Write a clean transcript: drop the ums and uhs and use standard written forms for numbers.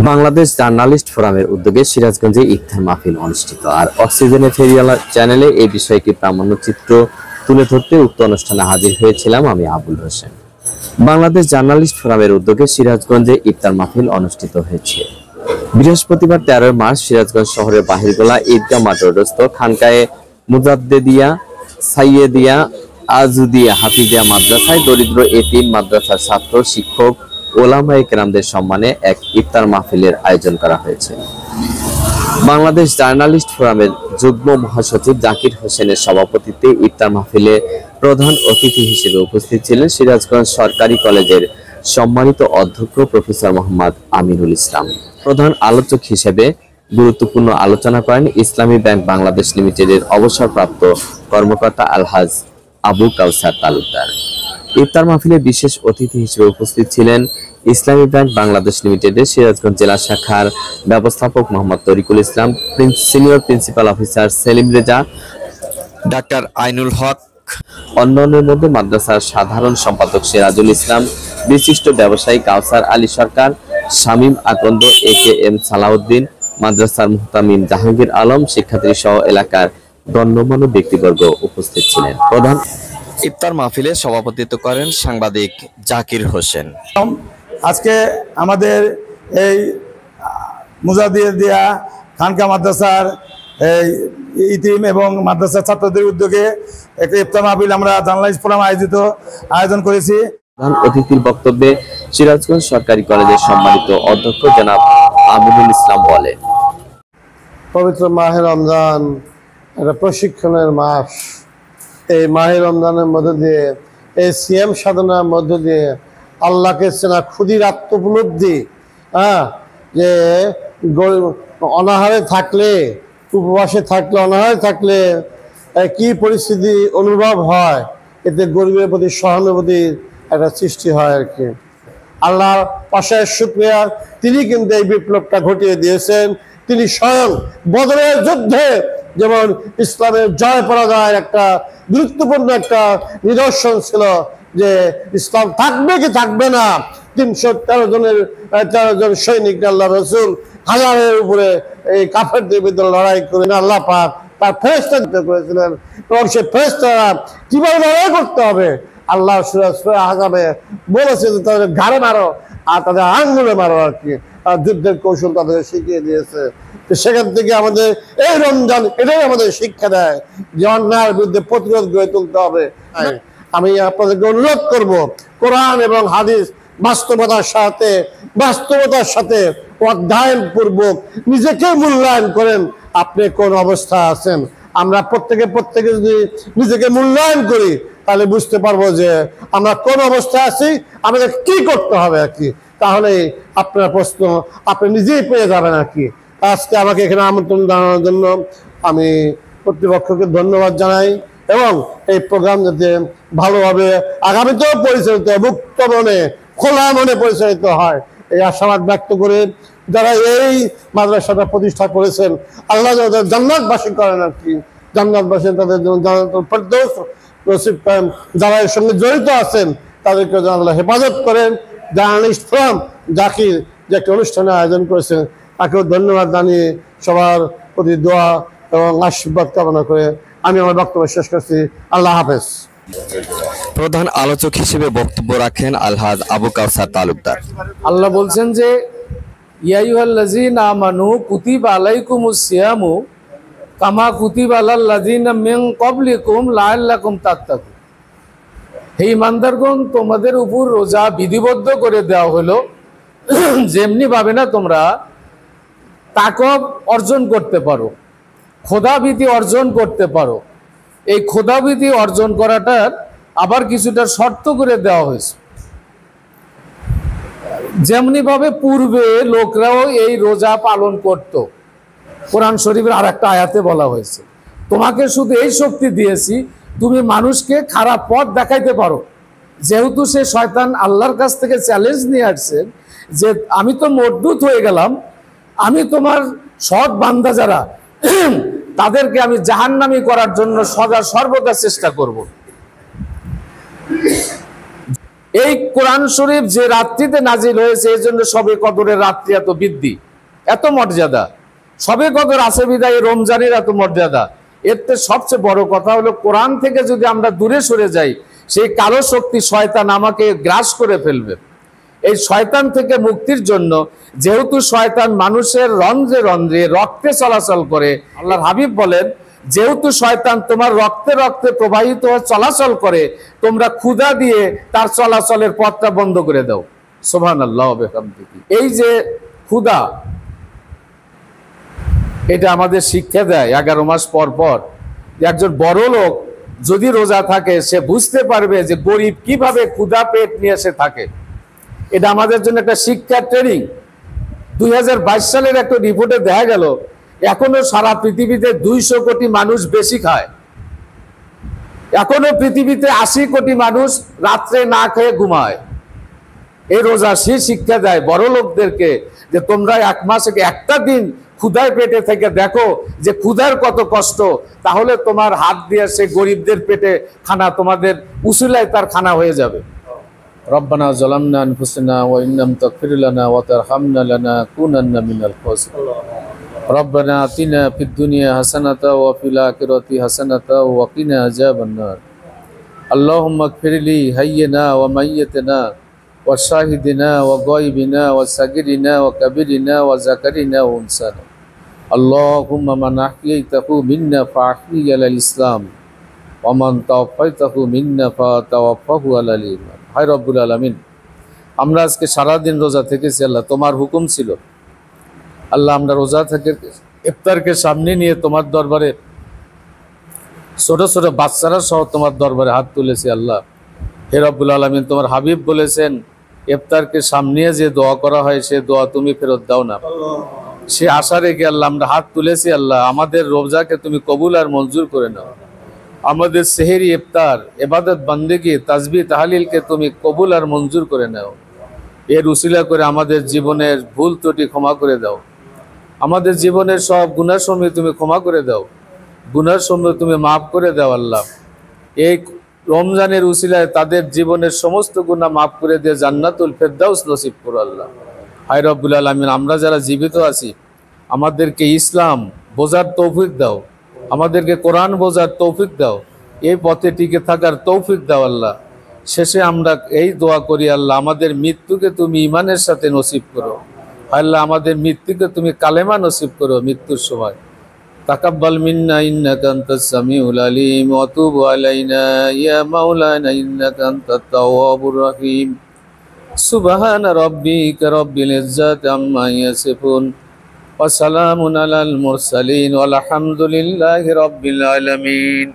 Bangladesh journalist ফোরামের উদ্যোগে সিরাজগঞ্জে ইফতার মাহফিল অনুষ্ঠিত। আর অক্সিজেনে ফেরিওয়ালা চ্যানেলে এই বিষয়টি প্রামাণ্য চিত্র তুলে ধরতে উক্ত অনুষ্ঠানে হাজির হয়েছিলাম আমি আবুল হোসেন। বাংলাদেশ জার্নালিস্ট ফোরামের উদ্যোগে সিরাজগঞ্জে ইফতার মাহফিল অনুষ্ঠিত হয়েছে। বৃহস্পতিবার 13 মার্চ সিরাজগঞ্জ শহরের বাহিরগোলা ঈদগাহ মাঠ রোডস্থ খানকায়ে মুজাদ্দেদিয়া সাইয়েদিয়া আজুদিয়া হাফিজিয়া মাদ্রাসায় দরিদ্র এতিম মাদ্রাসার ছাত্র শিক্ষক ওলামায়ে কেরামদের সম্মানে এক ইফতার মাহফিলের আয়োজন করা হয়েছে। বাংলাদেশ জার্নালিস্ট ফোরামের যুগ্ম মহাসচিব জাকির হোসেনের সভাপতিত্বে ইফতার মাহফিলে প্রধান অতিথি হিসেবে উপস্থিত ছিলেন সিরাজগঞ্জ সরকারি কলেজের সম্মানিত অধ্যক্ষ প্রফেসর মোহাম্মদ আমিনুল ইসলাম। প্রধান আলোচক হিসেবে গুরুত্বপূর্ণ আলোচনা করেন ইসলামী ব্যাংক বাংলাদেশ লিমিটেডের অবসরপ্রাপ্ত কর্মকর্তা আলহাজ আবু কাউসার তালুকদার। ইফতার মাহফিলে বিশেষ অতিথি হিসেবে উপস্থিত ছিলেন ইসলামী ব্যাংক বাংলাদেশ লিমিটেডের সিরাজগঞ্জ জেলা শাখার ব্যবস্থাপক Mohammad Tarikul Islam, senior principal officer Selim Reza, doctor Ainul Haque, অন্যান্যের মধ্যে মাদ্রাসার সাধারণ সম্পাদক সিরাজুল ইসলাম, বিশিষ্ট ব্যবসায়ী কাউসার আলী সরকার, শামীম আকন্দ, AKM সালাউদ্দিন, মাদ্রাসার মুহতামিম জাহাঙ্গীর আলম, শিক্ষার্থী সহ এলাকার গণ্যমান্য ব্যক্তিবর্গ উপস্থিত ছিলেন। প্রধান ইফতার মাহফিলে সভাপতিত্ব করেন সাংবাদিক জাকির হোসেন। আজকে আমাদের এই মুজাদ্দেদিয়া খানকা মাদ্রাসার ইতিম এবং মাদ্রাসার ছাত্রদের উদ্যোগে একটা ইফতার মাহফিল আমরা জার্নালিস্ট ফোরাম আয়োজন করেছি। প্রধান অতিথির বক্তব্যে সিরাজগঞ্জ সরকারি কলেজের সম্মানিত অধ্যক্ষ জনাব আমিনুল ইসলাম বলেন, পবিত্র মাহে রমজান একটা প্রশিক্ষণের মাস। এই মাহে রমজানের মধ্য দিয়ে, এই সিয়াম সাধনার মধ্য দিয়ে আল্লাহকে চেনা, ক্ষুদির আত্মোপলব্ধি, যে অনাহারে থাকলে, উপবাসে থাকলে, অনাহারে থাকলে কি পরিস্থিতি অনুভব হয়, এতে গরিবের প্রতি সহানুভূতির একটা সৃষ্টি হয় আর কি। আল্লাহর পাশে শুকরিয়া, তিনি কিন্তু এই বিপ্লবটা ঘটিয়ে দিয়েছেন। তিনি স্বয়ং বদরের যুদ্ধে যেমন ইসলামের জয় পরাজয়ের একটা গুরুত্বপূর্ণ একটা নিদর্শন ছিল যে ইসলাম থাকবে কি থাকবে না, 313 জন সৈনিক আল্লাহ রসুল হাজারের উপরে এই কাফেরদের বিরুদ্ধে লড়াই করে আল্লাহ পাক তার ফেরেশতা দিতে করেছিলেন। এবং সেই ফেরেশতারা কিভাবে লড়াই করতে হবে আল্লাহ সূরা আহজাবে বলেছে যে তাদের ঘাড়ে মারো আর তাদের আঙ্গুলে মারো আর কি, যুদ্ধের কৌশল তাদের শিখিয়ে দিয়েছে। তো সেখান থেকে আমাদের এই রমজান এটাই আমাদের শিক্ষা দেয় যে অন্যায়ের বিরুদ্ধে প্রতিরোধ গড়ে তুলতে হবে। আমি আপনাদেরকে অনুরোধ করব, কোরআন এবং হাদিস বাস্তবতার সাথে অধ্যয়ন পূর্বক নিজেকে মূল্যায়ন করেন আপনি কোন অবস্থা আছেন। আমরা প্রত্যেকে যদি নিজেকে মূল্যায়ন করি তাহলে বুঝতে পারবো যে আমরা কোন অবস্থায় আছি, আমাদের কি করতে হবে আর কি। তাহলে আপনার প্রশ্ন আপনি নিজেই পেয়ে যাবেন আর কি। আজকে আমাকে এখানে আমন্ত্রণ জানানোর জন্য আমি কর্তৃপক্ষকে ধন্যবাদ জানাই এবং এই প্রোগ্রাম যাতে ভালোভাবে আগামীতেও পরিচালিত, মুক্ত মনে, খোলা মনে পরিচালিত হয় এই আশাবাদ ব্যক্ত করে যারা এই মাদ্রাসাটা প্রতিষ্ঠা করেছেন আল্লাহ যাদের জান্নাতবাসী করেন আর কি, জান্নাতবাসী তাদের ফেরদৌস নসিব করেন। যারা এর সঙ্গে জড়িত আছেন তাদেরকে আল্লাহ হেফাজত করেন। জার্নালিস্ট ফোরাম জাকির যে একটা অনুষ্ঠানের আয়োজন করেছেন তাকেও ধন্যবাদ জানিয়ে সবার প্রতি দোয়া এবং আশীর্বাদ কামনা করে আমি আমার বক্তব্য শেষ করছি। আল্লাহ হাফেজ। প্রধান আলোচক হিসেবে বক্তব্য রাখেন আলহাজ আবু কাউসার তালুকদার। আল্লাহ বলছেন যে ইয়া আইয়ুহাল্লাযীনা আমানু কুতিবা আলাইকুমুস সিয়ামু কামা কুতিবা আলাল লাযীনা মিন ক্বাবলিকুম লাআল্লাকুম তাত্তাকুন। হে ঈমানদারগণ, তোমাদের উপর রোজা বিধিবদ্ধ করে দেওয়া হলো যেমনি ভাবে না তোমরা তাকওয়া অর্জন করতে পারো, খোদাভীতি অর্জন করতে পারো। এই খোদাভীতি অর্জন করাটার আবার কিছুটা শর্ত করে দেওয়া হয়েছে। যেমনি ভাবে পূর্বে লোকরাও এই রোজা পালন করত, কোরআন শরীফের আর একটা আয়াতে বলা হয়েছে তোমাকে শুধু এই শক্তি দিয়েছি তুমি মানুষকে খারাপ পথ দেখাইতে পারো। যেহেতু সে শয়তান আল্লাহর কাছ থেকে চ্যালেঞ্জ নিয়ে আসছেন যে আমি তো মরদুত হয়ে গেলাম, আমি তোমার সৎ বান্দা যারা তাদেরকে আমি জাহান্নামী করার জন্য সদা সর্বদা চেষ্টা করব। এই কোরআন শরীফ যে রাত্রিতে নাজিল হয়েছে, এই জন্য শবে কদরের রাত্রি এত বৃদ্ধি, এত মর্যাদা। শবে কদর আছে বিদায় রমজানের এত মর্যাদা। এর থেকে সবচেয়ে বড় কথা হলো, কোরআন থেকে যদি আমরা দূরে সরে যাই, সেই কালো শক্তি শয়তান আমাকে গ্রাস করে ফেলবে। এই শয়তান থেকে মুক্তির জন্য, যেহেতু শয়তান মানুষের রন্ধ্রে রন্ধ্রে রক্তে চলাচল করে, আল্লাহর হাবিব বলেন, যেহেতু শয়তান তোমার রক্তে রক্তে প্রবাহিত চলাচল করে, তোমরা ক্ষুধা দিয়ে তার চলাচলের পথটা বন্ধ করে দাও। সুবহানাল্লাহ ওয়া বিহামদিহি। এই যে ক্ষুধা, এটা আমাদের শিক্ষা দেয় 11 মাস পর পর। একজন বড় লোক যদি রোজা থাকে, সে বুঝতে পারবে যে গরিব কিভাবে ক্ষুধা পেট নিয়ে সে থাকে। এটা আমাদের জন্য একটা শিক্ষা ট্রেনিং। 2022 সালের একটা রিপোর্টে দেখা গেল, এখনো সারা পৃথিবীতে 200 কোটি মানুষ বেশি খায়। এখনো পৃথিবীতে 80 কোটি মানুষ রাত্রে না খেয়ে ঘুমায়। এই রোজা সে শিক্ষা দেয় বড় লোকদেরকে, যে তোমরা 1 মাসে একটা দিন ক্ষুধায় পেটে থেকে দেখো যে ক্ষুধার কত কষ্ট, তাহলে তোমার হাত দিয়ে সে গরিবদের পেটে খানা, তোমাদের উসিলায় তার খানা হয়ে যাবে। রব্বানা যালামনা আনফুসানা ওয়া ইল্লাম তাগফির লানা ওয়া তারহামনা লানাকুনান্না মিনাল খাসিরিন। রব্বানা আতিনা ফিদ দুনিয়া হাসানাতা ওয়া ফিল আখিরাতি হাসানাতা ওয়া কিনা আযাবান নার। আল্লাহুম্মা ইগফিরলি হাইয়িনা ওয়া মাইয়িতিনা ওয়া শাহিদিনা ওয়া গায়বিনা ওয়া সাগিরিনা ওয়া কাবিরিনা ওয়া যাকারিনা ওয়া উনসানা। আল্লাহুম্মা মান আহইয়াতাহু মিন্না ফাআহয়ি আলাল ইসলাম ওয়া মান তাওয়াফাইতাহু মিন্না ফাতাওয়াফাহু আলাল ঈমান। হায় রব্বুল আলামিন, আমরা আজকে সারাদিন রোজা থেকেছি আল্লাহ, তোমার হুকুম ছিল আল্লাহ। আমরা রোজা থেকে ইফতারকে সামনে নিয়ে তোমার দরবারে, ছোট ছোট বাচ্চারা সহ তোমার দরবারে হাত তুলেছি আল্লাহ। হে রব্বুল আলামিন, তোমার হাবিব বলেছেন, ইফতারকে সামনে যে দোয়া করা হয়, সে দোয়া তুমি ফেরত দাও না। সে আশা রেখে আল্লাহ আমরা হাত তুলেছি আল্লাহ। আমাদের রোজাকে তুমি কবুল আর মঞ্জুর করে নাও। আমাদের সেহরি, ইফতার, ইবাদত, বন্দেগী, তাসবিহ, তাহলিলকে তুমি কবুল আর মঞ্জুর করে নাও। এর উসিলা করে আমাদের জীবনের ভুল ত্রুটি ক্ষমা করে দাও। আমাদের জীবনের সব গুনাহ সমূহ তুমি ক্ষমা করে দাও, গুনাহ সমূহ তুমি মাফ করে দাও আল্লাহ। এই রমজানের উসিলায় তাদের জীবনের সমস্ত গুনাহ মাফ করে দিয়ে জান্নাতুল ফেরদাউস নসিব করো আল্লাহ। হায় রব্বুল আলামিন, আমরা যারা জীবিত আছি, আমাদেরকে ইসলাম বোঝার তৌফিক দাও, আমাদেরকে কোরআন বোঝার তৌফিক দাও, এই পথে টিকে থাকার তৌফিক দাও আল্লাহ। শেষে আমরা এই দোয়া করি আল্লাহ, আমাদের মৃত্যুকে তুমি ঈমানের সাথে নসিব করো আল্লাহ। আমাদের মৃত্যুকে তুমি কালেমা নসিব করো মৃত্যুর সময়। তাকাব্বাল মিন্না ইন্নাকা আনতাস সামিউল আলিম ওয়া তুব আলাইনা ইয়া মাওলানা ইন্নাকা আনতাত তাওয়াবুর রহিম। সুবহানা রাব্বিকা রাব্বিল ইজ্জাতি আম্মা ইয়াসিফুন ওয়া সালামুন আলাল মুরসালিন ওয়া আলহামদুলিল্লাহি রাব্বিল আলামিন।